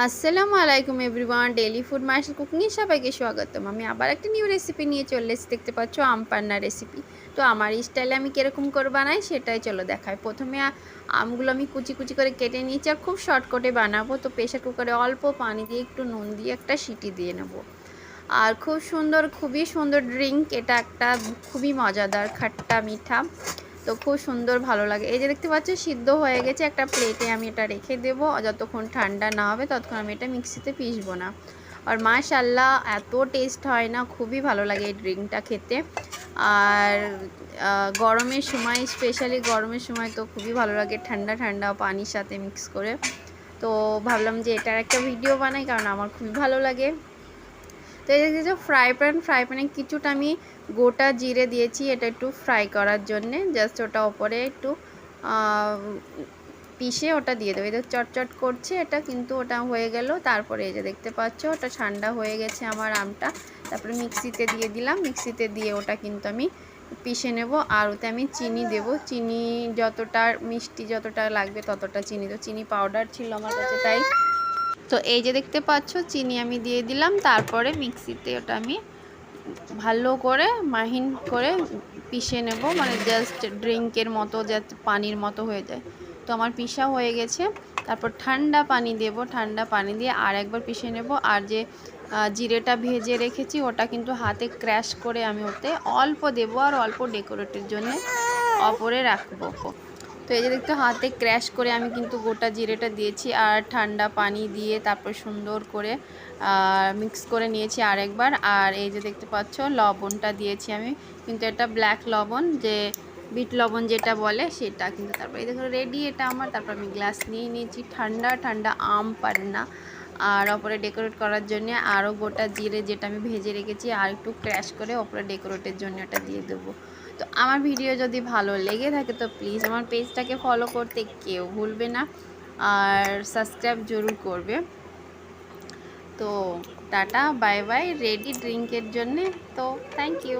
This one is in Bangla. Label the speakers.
Speaker 1: আসসালামু আলাইকুম এভরিওয়ান, ডেইলি ফুড মাস্টার কুকিংয়ে সবাইকে স্বাগতম। আমি আবার একটা নিউ রেসিপি নিয়ে চলে এসেছি। দেখতে পাচ্ছ আম পান্না রেসিপি। তো আমার স্টাইলে আমি কীরকম করে বানাই সেটাই চলো দেখাই। প্রথমে আমগুলো আমি কুচি কুচি করে কেটে নিয়েছি আর খুব শর্টকাটে বানাবো। তো প্রেশার কুকারে অল্প পানি দিয়ে একটু নুন দিয়ে একটা সিটি দিয়ে নেব। আর খুব সুন্দর, খুবই সুন্দর ড্রিঙ্ক এটা, একটা খুবই মজাদার খাট্টা মিঠা। তো খুব সুন্দর ভালো লাগে। এই যে দেখতে পাচ্ছ সিদ্ধ হয়ে গেছে, একটা প্লেটে আমি এটা রেখে দেবো। যতক্ষণ ঠান্ডা না হবে ততক্ষণ আমি এটা মিক্সিতে পিসবো না। আর মাশাআল্লাহ এত টেস্ট হয় না, খুবই ভালো লাগে এই ড্রিঙ্কটা খেতে। আর গরমের সময়, স্পেশালি গরমের সময় তো খুবই ভালো লাগে ঠান্ডা ঠান্ডা পানির সাথে মিক্স করে। তো ভাবলাম যে এটার একটা ভিডিও বানাই, কারণ আমার খুবই ভালো লাগে। তো এই যে ফ্রাই প্যানে কিছুটা আমি গোটা জিরে দিয়েছি, এটা একটু ফ্রাই করার জন্যে। জাস্ট ওটা ওপরে একটু পিষে ওটা দিয়ে দেবো। এটা চটচট করছে এটা, কিন্তু ওটা হয়ে গেল। তারপরে এই যে দেখতে পাচ্ছ ওটা ঠান্ডা হয়ে গেছে আমার আমটা। তারপরে মিক্সিতে দিয়ে দিলাম, মিক্সিতে দিয়ে ওটা কিন্তু আমি পিষে নেব। আর ওতে আমি চিনি দেব, চিনি যতটা মিষ্টি যতটা লাগবে ততটা চিনি। তো চিনি পাউডার ছিল আমার কাছে, তাই। তো এই যে দেখতে পাচ্ছ চিনি আমি দিয়ে দিলাম। তারপরে মিক্সিতে ওটা আমি ভালো করে মাহিন করে পিষে নেব, মানে জাস্ট ড্রিঙ্কের মতো, যাতে পানির মতো হয়ে যায়। তো আমার পিষা হয়ে গেছে। তারপর ঠান্ডা পানি দেব, ঠান্ডা পানি দিয়ে আর একবার পিষে নেব। আর যে জিরেটা ভেজে রেখেছি ওটা কিন্তু হাতে ক্র্যাশ করে আমি ওতে অল্প দেব, আর অল্প ডেকোরেটের জন্য অপরে রাখবো। তো এই যে দেখতে হাতে ক্র্যাশ করে আমি কিন্তু গোটা জিরেটা দিয়েছি, আর ঠান্ডা পানি দিয়ে তারপর সুন্দর করে মিক্স করে নিয়েছি আরেকবার। আর এই যে দেখতে পাচ্ছ লবণটা দিয়েছি আমি, কিন্তু এটা ব্ল্যাক লবণ, যে বিট লবণ যেটা বলে সেটা কিন্তু। তারপর এই দেখো রেডি এটা আমার। তারপর আমি গ্লাস নিয়ে নিয়েছি ঠান্ডা ঠান্ডা আম পান্না। আর ওপরে ডেকোরেট করার জন্য আরও গোটা জিরে যেটা আমি ভেজে রেখেছি আর একটু ক্র্যাশ করে ওপরে ডেকোরেটের জন্য এটা দিয়ে দেবো। তো আমার ভিডিও যদি ভালো লেগে থাকে তো প্লিজ আমার পেজটাকে ফলো করতে কেউ ভুলবে না, আর সাবস্ক্রাইব জরুর করবে। তো টাটা বাই বাই, রেডি ড্রিঙ্কের জন্যে। তো থ্যাংক ইউ।